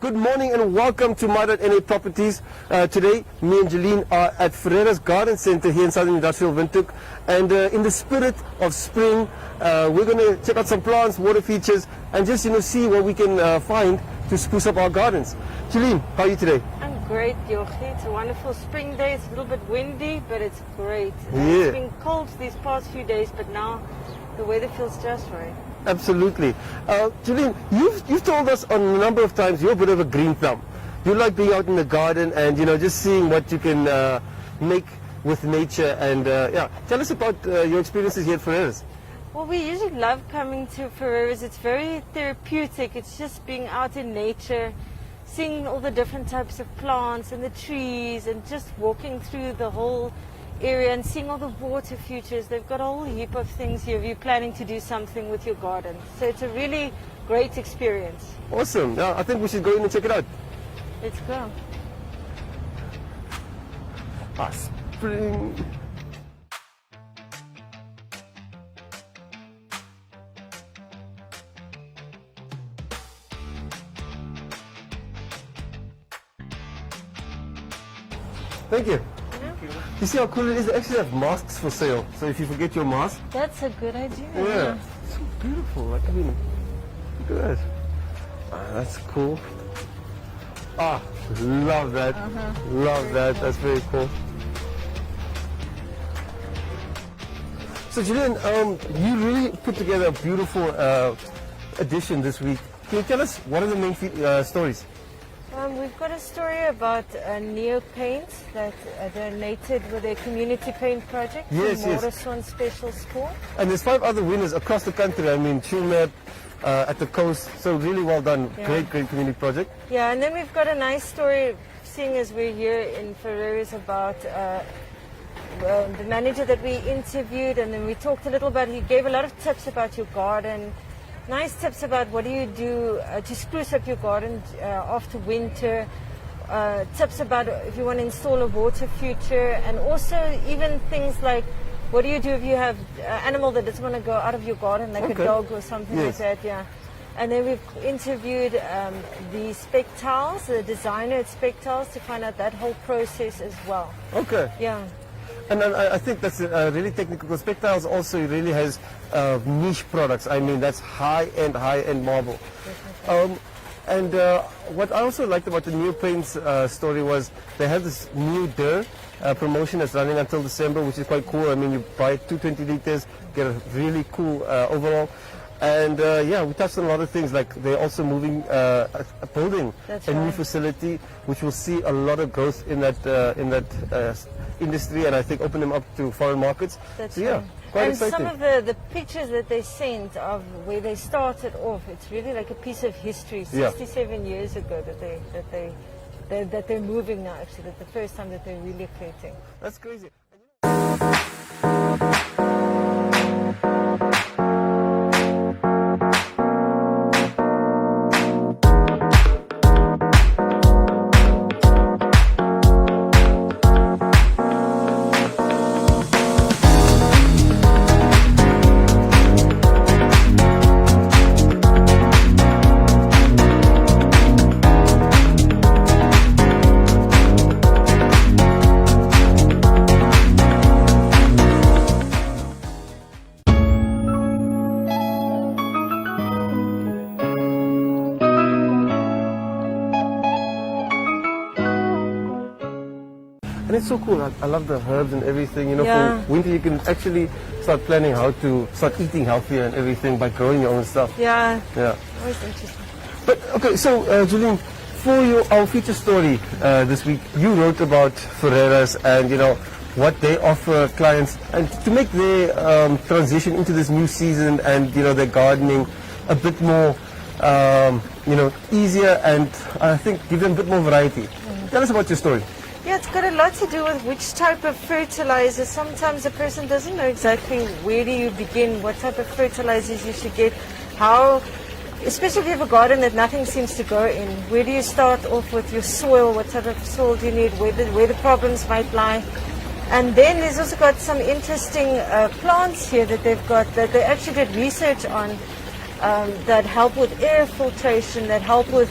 Good morning and welcome to My.NA Properties. Today, me and Jeline are at Ferreiras Garden Centre here in Southern Industrial Windhoek. And in the spirit of spring, we're going to check out some plants, water features, and just see what we can find to spruce up our gardens. Jeline, how are you today? I'm great, Yogi. It's a wonderful spring day. It's a little bit windy, but it's great. Yeah. It's been cold these past few days, but now the weather feels just right. Absolutely. Jeline, you've told us on a number of times you're a bit of a green thumb. You like being out in the garden and just seeing what you can make with nature. And tell us about your experiences here at Ferreiras. Well, we usually love coming to Ferreiras. It's very therapeutic. It's just being out in nature, seeing all the different types of plants and the trees, and just walking through the whole area and seeing all the water features. They've got a whole heap of things here if you're planning to do something with your garden. So it's a really great experience. Awesome. Yeah, I think we should go in and check it out. Let's go. Spring. Thank you. You see how cool it is? They actually have masks for sale. So if you forget your mask. That's a good idea. Yeah. It's so beautiful. Look at that. That's cool. Love that. Love that. That's very cool. So Jeline, you really put together a beautiful edition this week. Can you tell us what are the main stories? We've got a story about Neo Paint that donated with a community paint project to Morrison Special School. And there's 5 other winners across the country. I mean, Chilmap, at the coast. So really well done. Yeah. Great community project. Yeah, and then we've got a nice story, seeing as we're here in Ferreiras, about the manager that we interviewed, and then we talked a little about, he gave a lot of tips about your garden. Nice tips about what do you do to spruce up your garden after winter. Tips about if you want to install a water feature, and also even things like what do you do if you have an animal that doesn't want to go out of your garden, like a dog or something like that. Yeah. And then we've interviewed the Spec Tiles, the designer at Spec Tiles, to find out that whole process as well. Okay. Yeah. And I think that's really technical, because Spec Tiles also really has niche products. I mean, that's high-end marble. And what I also liked about the New Paints story was they have this new Durr promotion that's running until December, which is quite cool. I mean, you buy 220 liters, get a really cool overall. And we touched on a lot of things, like they're also moving building a new facility, which will see a lot of growth in that industry, and I think open them up to foreign markets. That's quite exciting. Some of the pictures that they sent of where they started off, it's really like a piece of history. 67 years ago that they're moving now. Actually, that's the first time that they're relocating. That's crazy. And it's so cool. I love the herbs and everything. For winter you can actually start planning how to start eating healthier and everything by growing your own stuff. Yeah. Always interesting. But okay, so Jeline, for our feature story this week, you wrote about Ferreiras and what they offer clients, and to make their transition into this new season and their gardening a bit more easier, and I think give them a bit more variety. Tell us about your story. Yeah, it's got a lot to do with which type of fertilizer. Sometimes a person doesn't know exactly where do you begin, what type of fertilizers you should get, how, especially if you have a garden that nothing seems to grow in. Where do you start off with your soil? What type of soil do you need? Where the problems might lie? And then there's also got some interesting plants here that they've got that they actually did research on that help with air filtration, that help with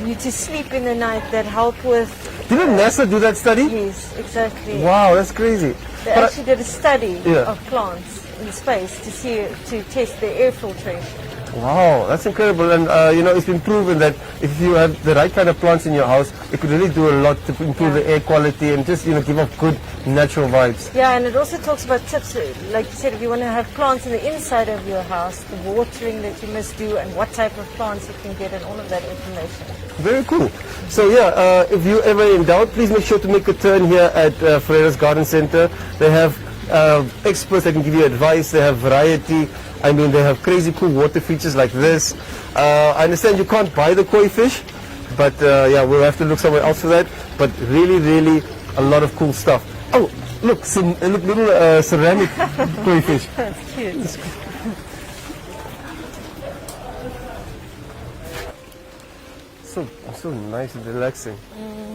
you to sleep in the night, that help with... Didn't NASA do that study? Yes, exactly. Wow, that's crazy. They actually did a study Yeah. of plants in space to test their air filtration. Wow, that's incredible. And it's been proven that if you have the right kind of plants in your house, it could really do a lot to improve the air quality and just give off good natural vibes. Yeah, and it also talks about tips, like you said, if you want to have plants in the inside of your house, the watering that you must do, and what type of plants you can get, and all of that information. Very cool. So if you're ever in doubt, please make sure to make a turn here at Ferreiras Garden Centre. They have experts that can give you advice. They have variety. I mean, they have crazy cool water features like this. I understand you can't buy the koi fish, but we'll have to look somewhere else for that. But really, really a lot of cool stuff. Oh, look, look, little ceramic koi fish. That's cute. So nice and relaxing.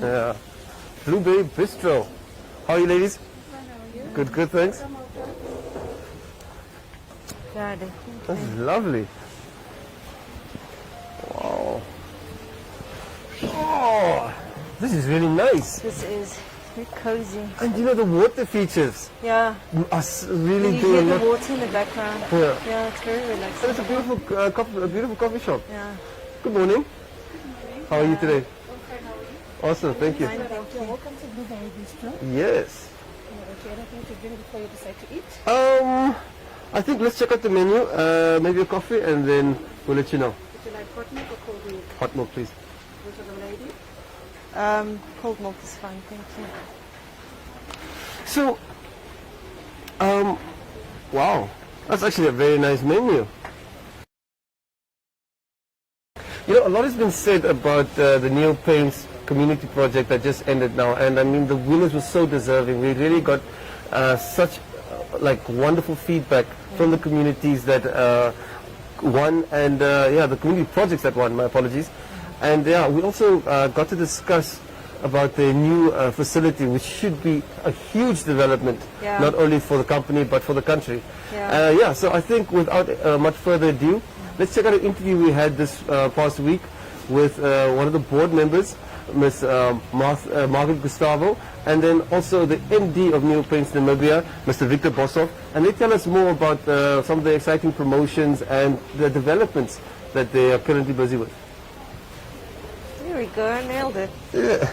Yeah. Blueberry Bistro. How are you, ladies? Good, good, thanks. Got it. That's lovely. Wow. Oh, this is really nice. This is very cozy. And the water features Yeah. really You do a hear lot. the water in the background. Yeah. Yeah, it's very And relaxing. it's a beautiful coffee shop. Yeah. Good morning. How are you today? Awesome, thank you. Fine, thank you. Welcome to Blueberry Bistro. Yes. Okay, anything to drink before you decide to eat? I think let's check out the menu. Maybe a coffee, and then we'll let you know. Would you like hot milk or cold milk? Hot milk, please. Which of the lady? Cold milk is fine, thank you. So, wow, that's actually a very nice menu. A lot has been said about the Neo Paints community project that just ended now, and I mean the winners were so deserving. We really got such wonderful feedback from the communities that won, and the community projects that won. My apologies. And we also got to discuss about the new facility, which should be a huge development, not only for the company but for the country. So I think without much further ado, let's check out an interview we had this past week with one of the board members, Ms. Margaret Gustavo, and then also the MD of Neo Paints Namibia, Mr. Victor Boshoff, and they tell us more about some of the exciting promotions and the developments that they are currently busy with. There we go, I nailed it. Yeah.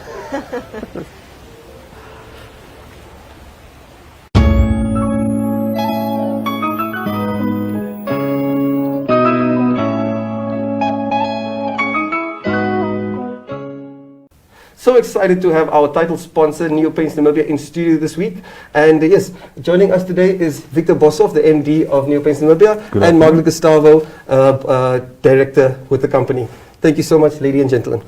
So excited to have our title sponsor, Neo Paints Namibia, in studio this week. And yes, joining us today is Victor Boshoff, the MD of Neo Paints Namibia, and Margaret Gustavo, Director with the company. Thank you so much, ladies and gentlemen.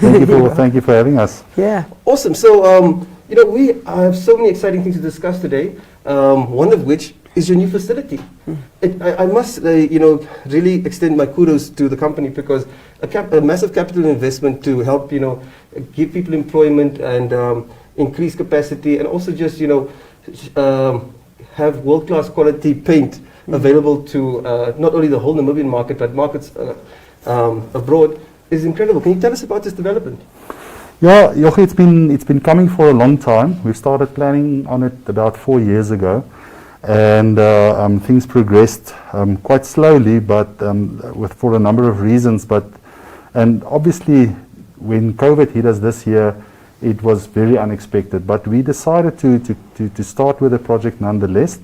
Thank you for having us. Yeah. Awesome. So, we have so many exciting things to discuss today, one of which is your new facility. I must, really extend my kudos to the company because a massive capital investment to help, give people employment and increase capacity, and also just, have world-class quality paint available to not only the whole Namibian market, but markets abroad is incredible. Can you tell us about this development? Yeah, Jochi, it's been coming for a long time. We started planning on it about 4 years ago. And things progressed quite slowly, but for a number of reasons. And obviously, when COVID hit us this year, it was very unexpected. But we decided to start with the project nonetheless,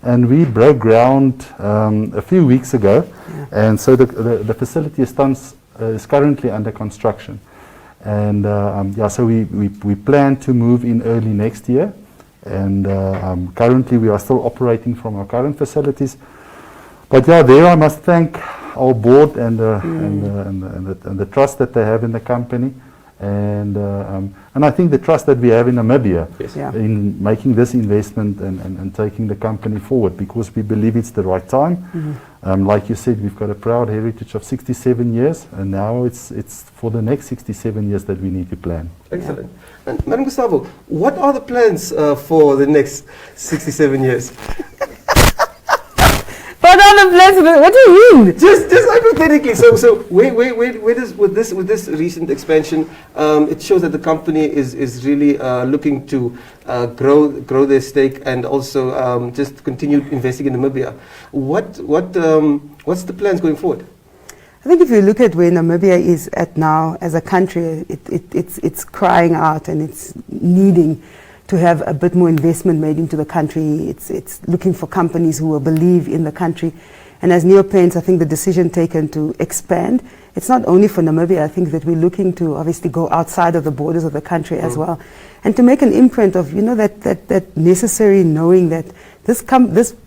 and we broke ground a few weeks ago. And so the facility is currently under construction. And so we plan to move in early next year. And currently we are still operating from our current facilities. But there I must thank our board and the trust that they have in the company, and I think the trust that we have in Namibia in making this investment and taking the company forward, because we believe it's the right time. Like you said, we've got a proud heritage of 67 years, and now it's for the next 67 years that we need to plan. Excellent. And Madam Gustavo, what are the plans for the next 67 years? But on have plans. What do you mean? Just hypothetically. So where does with this recent expansion, it shows that the company is really looking to grow their stake and also just continue investing in Namibia. What's the plans going forward? I think if you look at where Namibia is at now as a country, it's crying out and it's needing to have a bit more investment made into the country. It's looking for companies who will believe in the country. And as Neo-Paints, I think the decision taken to expand, it's not only for Namibia. I think that we're looking to obviously go outside of the borders of the country as well. And to make an imprint of, that necessary knowing that this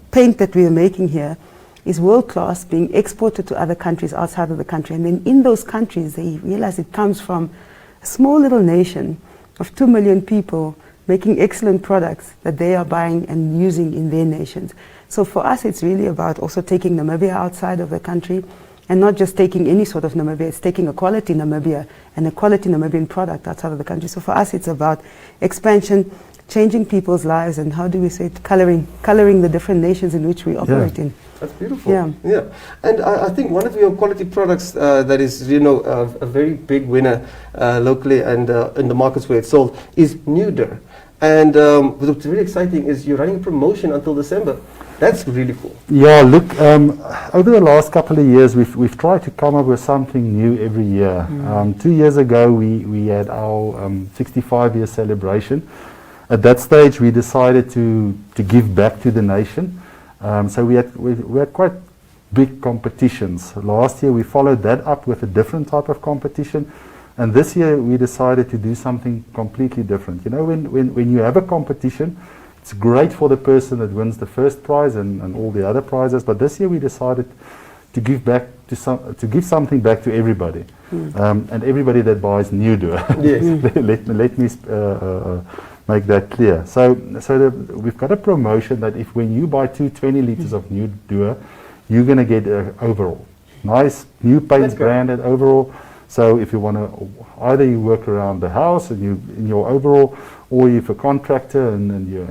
paint that we are making here is world-class, being exported to other countries outside of the country. And then in those countries, they realize it comes from a small little nation of 2 million people making excellent products that they are buying and using in their nations. So for us, it's really about also taking Namibia outside of the country and not just taking any sort of Namibia, it's taking a quality Namibia and a quality Namibian product outside of the country. So for us, it's about expansion, changing people's lives, and how do we say it, coloring the different nations in which we operate in. That's beautiful. Yeah. And I think one of your quality products that is, a very big winner locally and in the markets where it's sold is Nude. And what's really exciting is you're running a promotion until December. That's really cool. Yeah, look, over the last couple of years, we've tried to come up with something new every year. 2 years ago, we had our 65-year celebration. At that stage, we decided to give back to the nation. So we had quite big competitions. Last year, we followed that up with a different type of competition. And this year, we decided to do something completely different. When you have a competition, it's great for the person that wins the first prize and all the other prizes. But this year, we decided to give something back to everybody, and everybody that buys Nude. Yes. let me make that clear. So we've got a promotion that when you buy 20 liters of Nude, you're going to get an overall. Nice new paints branded overall. So if you want to, either you work around the house and you in your overall, or you're a contractor and you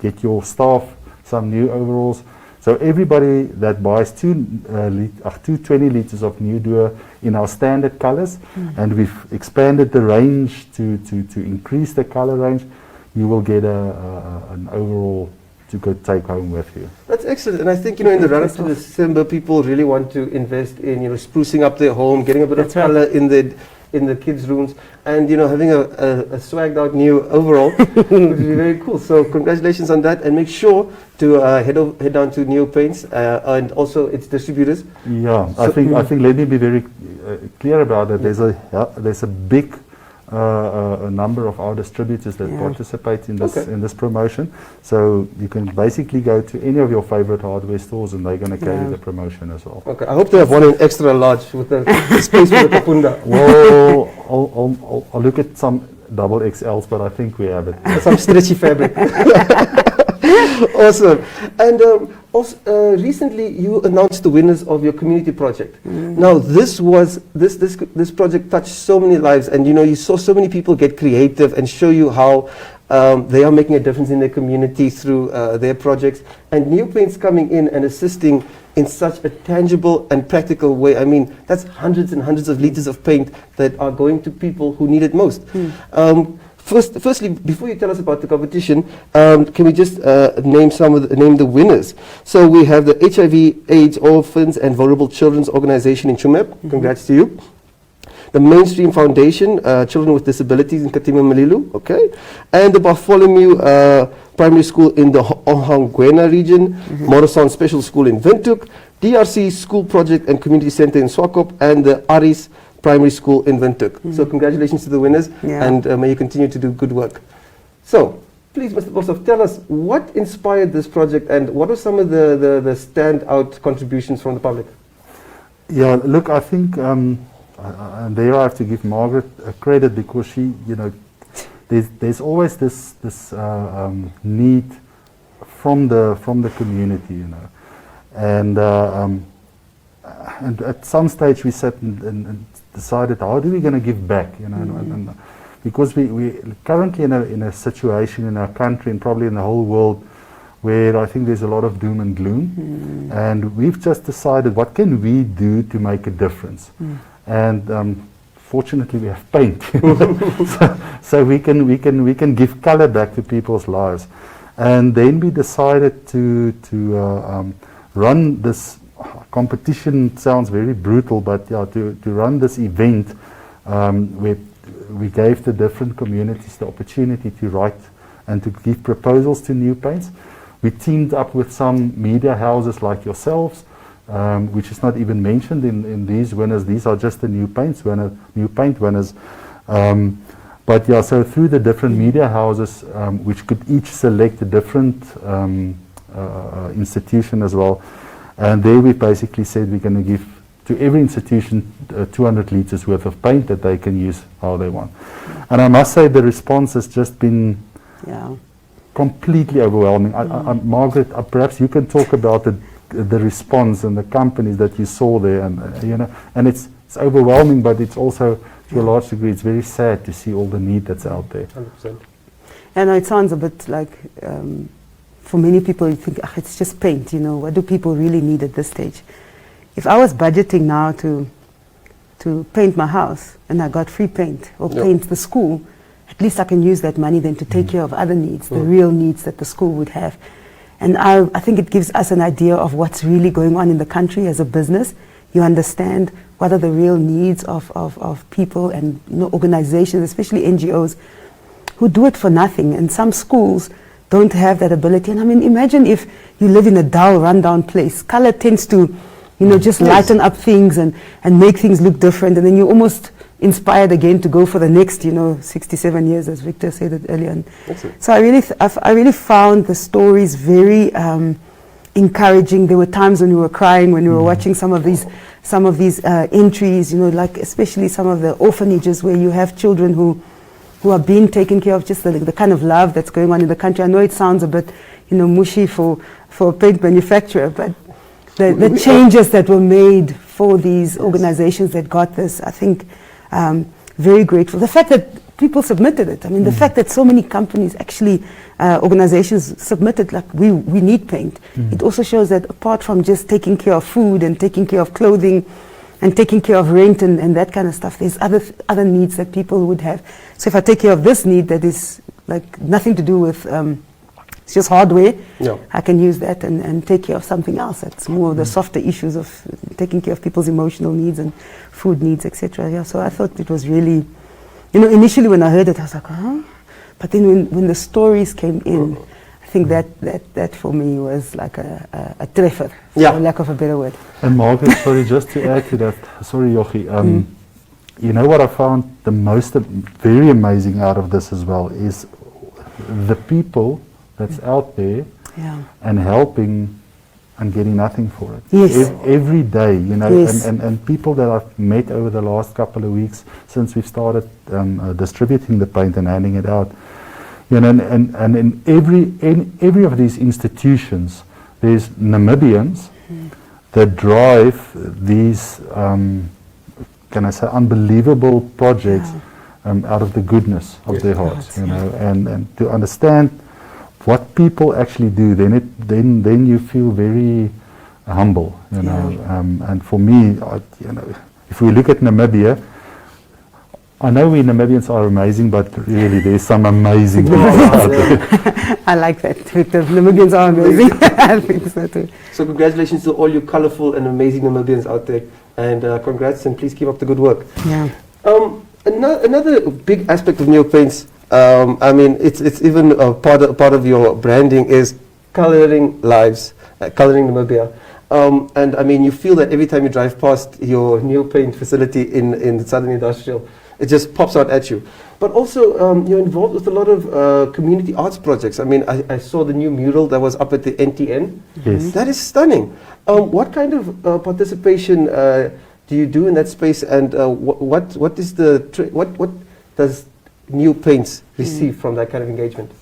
get your staff some new overalls. So everybody that buys two 20 liters of Nude in our standard colors, and we've expanded the range to increase the color range, you will get an overall to go take home with you. That's excellent. And I think, in the run-up to December, people really want to invest in, sprucing up their home, getting a bit of color in the kids' rooms, and, having a swagged out new overall would be very cool. So congratulations on that, and make sure to head down to Neo-Paints and also its distributors. Yeah, so I think let me be very clear about that. There's a big a number of our distributors that participate in this promotion. So you can basically go to any of your favorite hardware stores and they're going to carry the promotion as well. Okay, I hope they have one in extra large with the space for the kapunda. Well, I'll look at some double XLs, but I think we have it. Some stretchy fabric. Awesome. And also, recently you announced the winners of your community project. Now this project touched so many lives, and you saw so many people get creative and show you how they are making a difference in their community through their projects. And Neo-Paints coming in and assisting in such a tangible and practical way. I mean, that's hundreds and hundreds of liters of paint that are going to people who need it most. Firstly, before you tell us about the competition, can we just name the winners? So we have the HIV/AIDS Orphans and Vulnerable Children's Organization in Chumeb. Congrats to you. The Mainstream Foundation, Children with Disabilities in Katima Malilu, okay, and the Bartholomew Primary School in the Ohangwena region, Morrison Special School in Windhoek, DRC School Project and Community Center in Swakop, and the Aris Primary School in Windhoek. So congratulations to the winners, and may you continue to do good work. So, please, Mr. Boshoff, tell us what inspired this project and what are some of the standout contributions from the public? Yeah, look, I think, and there I have to give Margaret credit because she, there's always this need from the community, and at some stage we sat and decided how are we going to give back, and because we currently in a situation in our country and probably in the whole world where I think there's a lot of doom and gloom. And we've just decided, what can we do to make a difference? And fortunately, we have paint, so we can give color back to people's lives. And then we decided to run this competition. Sounds very brutal, but yeah, to run this event where we gave the different communities the opportunity to write and to give proposals to new paints. We teamed up with some media houses like yourselves, which is not even mentioned in these winners. These are just the new paint winners. But yeah, so through the different media houses, which could each select a different institution as well, and there we basically said we're going to give to every institution 200 litres worth of paint that they can use how they want. And I must say the response has just been completely overwhelming. Margaret, perhaps you can talk about the response and the companies that you saw there, and and it's overwhelming, but it's also, to a large degree, it's very sad to see all the need that's out there. 100%. And it sounds a bit like, for many people, you think, it's just paint, what do people really need at this stage? If I was budgeting now to paint my house and I got free paint or paint the school, at least I can use that money then to take care of other needs, the real needs that the school would have. And I think it gives us an idea of what's really going on in the country as a business. You understand what are the real needs of people and organizations, especially NGOs, who do it for nothing. And some schools don't have that ability. And I mean, imagine if you live in a dull, rundown place. Color tends to, just lighten up things and make things look different. And then you're almost inspired again to go for the next, 67 years, as Victor said it earlier on. So I really found the stories very encouraging. There were times when we were crying when we were watching some of these entries, like especially some of the orphanages where you have children who are being taken care of, just the kind of love that's going on in the country. I know it sounds a bit, mushy for a paint manufacturer, but the changes that were made for these organizations that got this, I think, very grateful. The fact that people submitted it, I mean, the fact that so many companies actually, organizations submitted, like, we need paint. It also shows that apart from just taking care of food and taking care of clothing and taking care of rent and that kind of stuff, there's other needs that people would have. So if I take care of this need that is like nothing to do with, it's just hardware, I can use that and take care of something else that's more of the softer issues of taking care of people's emotional needs and food needs, etc. Yeah, so I thought it was really, initially when I heard it, I was like, huh? But then when the stories came in, I think that for me was like a treffer, for lack of a better word. And Margaret, sorry, just to add to that, sorry Jochie, what I found the most very amazing out of this as well is the people that's out there and helping and getting nothing for it. Yes. Every day, Yes. and people that I've met over the last couple of weeks since we've started distributing the paint and handing it out, and in every of these institutions, there's Namibians that drive these, can I say, unbelievable projects out of the goodness of their hearts, and to understand what people actually do, then you feel very humble, and for me, if we look at Namibia, I know we Namibians are amazing, but really there's some amazing people out there. I like that, Victor. Namibians are amazing. I think so too. So congratulations to all you colorful and amazing Namibians out there, and congrats, and please keep up the good work. Yeah. Another big aspect of Neo Paints, I mean, it's even part of your branding is coloring lives, coloring Namibia. And I mean, you feel that every time you drive past your Neo Paint facility in Southern Industrial, it just pops out at you. But also, you're involved with a lot of community arts projects. I mean, I saw the new mural that was up at the NTN. Yes. That is stunning. What kind of participation do you do in that space, and what does New Paints receive from that kind of engagement?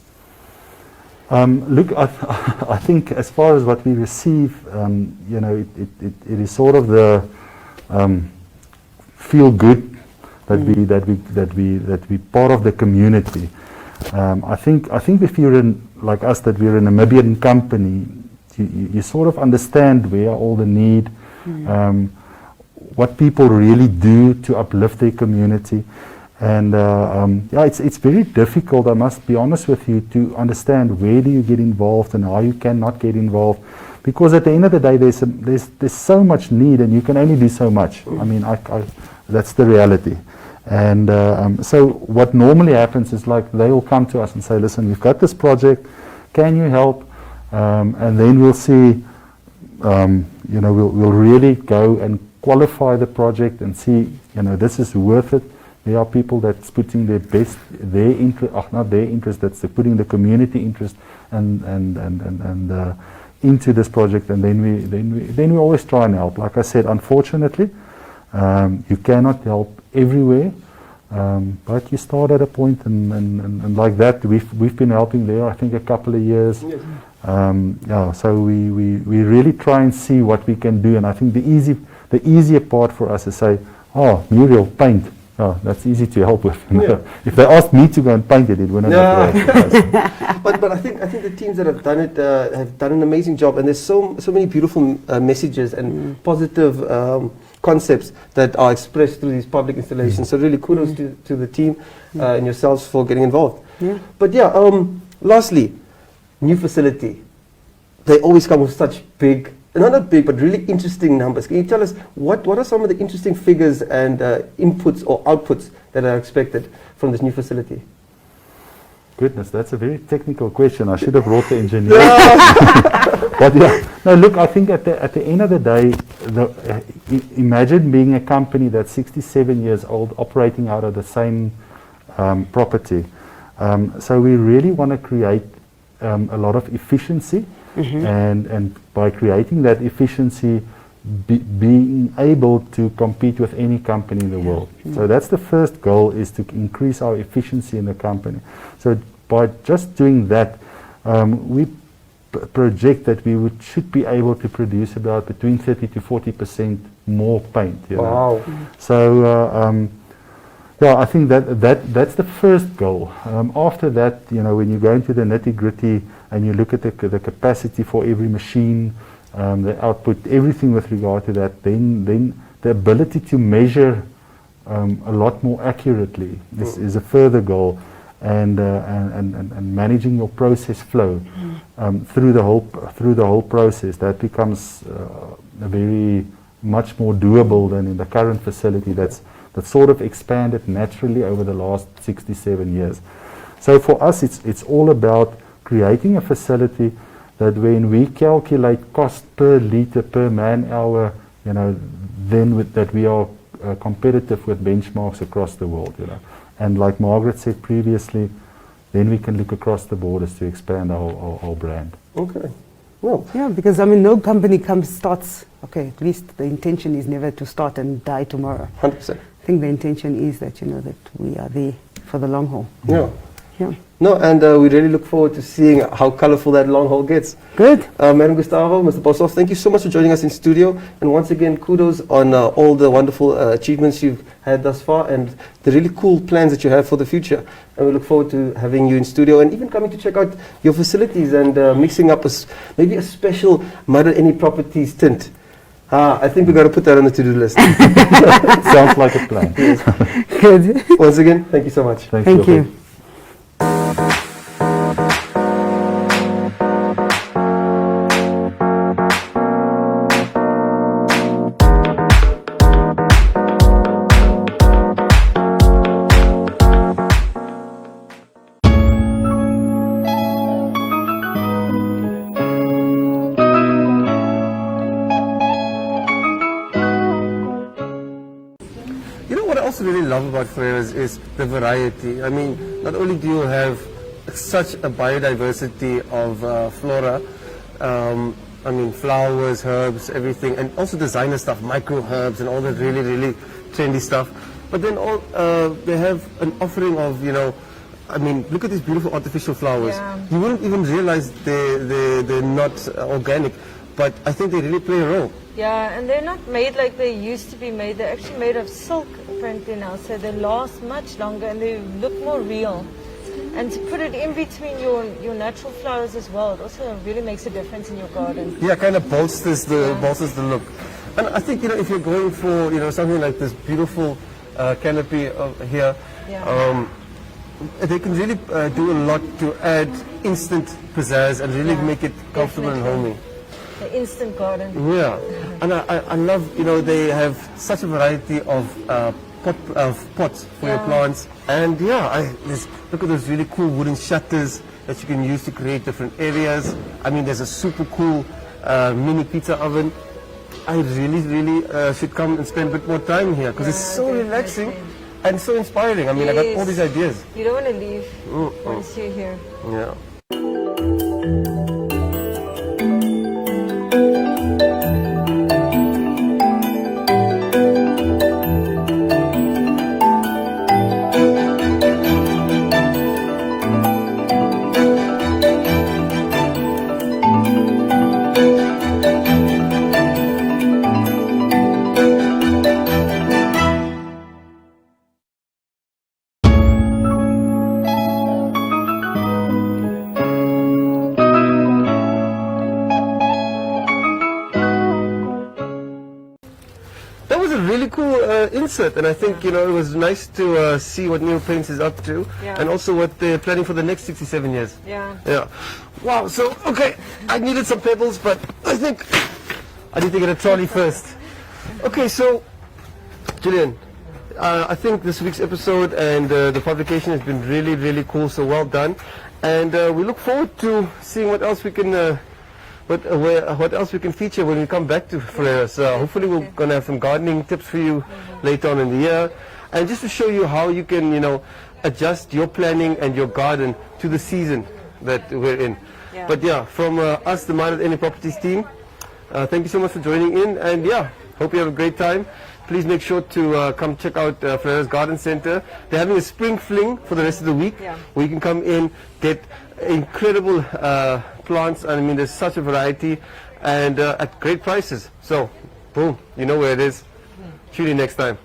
Look, I think as far as what we receive, it is sort of the feel good that we part of the community, I think if you're like us, that we're a Namibian company, you sort of understand where all the need, what people really do to uplift their community. And yeah, it's very difficult, I must be honest with you, to understand where do you get involved and how you cannot get involved. Because at the end of the day, there's so much need and you can only do so much. I mean, that's the reality. And so what normally happens is like they will come to us and say, listen, we've got this project, can you help? And then we'll see, you know, we'll really go and qualify the project and see, you know, this is worth it. There are people that's putting their best, their interest, not their interest, that's putting the community interest and into this project, and then we always try and help. Like I said, unfortunately, you cannot help everywhere, but you start at a point, and like that, we've been helping there, I think, a couple of years. Yes. Yeah, so we really try and see what we can do, and I think the easier part for us is say, oh, Muriel, paint. Oh, that's easy to help with. Yeah. If they asked me to go and paint it, it wouldn't have worked. But I think the teams that have done it have done an amazing job, and there's so many beautiful messages and positive concepts that are expressed through these public installations. So really kudos to the team and yourselves for getting involved. Yeah. But yeah, lastly, new facility. They always come with such big, not big, but really interesting numbers. Can you tell us what are some of the interesting figures and inputs or outputs that are expected from this new facility? Goodness, that's a very technical question. I should have brought the engineer. But yeah, no, look, I think at the end of the day, imagine being a company that's 67 years old, operating out of the same property. So we really want to create a lot of efficiency, and by creating that efficiency, being able to compete with any company in the world. So that's the first goal, is to increase our efficiency in the company. So by just doing that, we project that we should be able to produce about between 30 to 40% more paint. You know? Wow. So yeah, I think that's the first goal. After that, you know, when you go into the nitty-gritty and you look at the capacity for every machine, the output, everything with regard to that, then the ability to measure a lot more accurately is a further goal, and managing your process flow through the whole process, that becomes a very much more doable than in the current facility that's sort of expanded naturally over the last 67 years. So for us, it's all about creating a facility that when we calculate cost per litre per man hour, you know, then that we are competitive with benchmarks across the world, you know. And like Margaret said previously, then we can look across the borders to expand our brand. Okay. Well, Yeah, because I mean, no company starts, okay, at least the intention is never to start and die tomorrow. 100%. I think the intention is that, you know, that we are there for the long haul. Yeah. Yeah. No, and we really look forward to seeing how colorful that long haul gets. Good. Madam Gustavo, Mr. Boshoff, thank you so much for joining us in studio. And once again, kudos on all the wonderful achievements you've had thus far and the really cool plans that you have for the future. And we look forward to having you in studio and even coming to check out your facilities and mixing up maybe a special My.NA Properties tint. I think we've got to put that on the to-do list. Sounds like a plan. Good. Once again, thank you so much. Thank you. What I also really love about Ferreiras is the variety. I mean, not only do you have such a biodiversity of flora, I mean, flowers, herbs, everything, and also designer stuff, micro herbs and all that really, really trendy stuff. But then they have an offering of, you know, I mean, look at these beautiful artificial flowers. Yeah. You wouldn't even realize they're not organic, but I think they really play a role. Yeah, and they're not made like they used to be made. They're actually made of silk apparently now, so they last much longer and they look more real. And to put it in between your natural flowers as well, it also really makes a difference in your garden. Yeah, kind of bolsters the look. And I think, if you're going for, something like this beautiful canopy here, Yeah. They can really do a lot to add instant pizzazz and really make it comfortable and Definitely. homey. The instant garden. Yeah, and I love, they have such a variety of pots for your Yeah. plants. And look at those really cool wooden shutters that you can use to create different areas. I mean, there's a super cool mini pizza oven. I really should come and spend a bit more time here because it's so relaxing and so inspiring. I mean, I got all these ideas. You don't want to leave once you're here. Yeah. That was a really cool insert, and I think it was nice to see what Neil Paints is up to, Yeah. and also what they're planning for the next 67 years. Yeah. Yeah. Wow. So okay, I needed some pebbles, but I think I need to get a trolley first. Okay, so Julian, I think this week's episode and the publication has been really cool. So well done, and we look forward to seeing what else we can. What else we can feature when we come back to Ferreiras. Hopefully we're going to have some gardening tips for you later on in the year. And just to show you how you can, adjust your planning and your garden to the season that we're in. Yeah. But yeah, from us, the My.NA Properties team, thank you so much for joining in. And yeah, hope you have a great time. Please make sure to come check out Ferreiras Garden Centre. They're having a spring fling for the rest of the week, where you can come in, get incredible plants. I mean, there's such a variety and at great prices. So, boom, you know where it is. Tune in next time.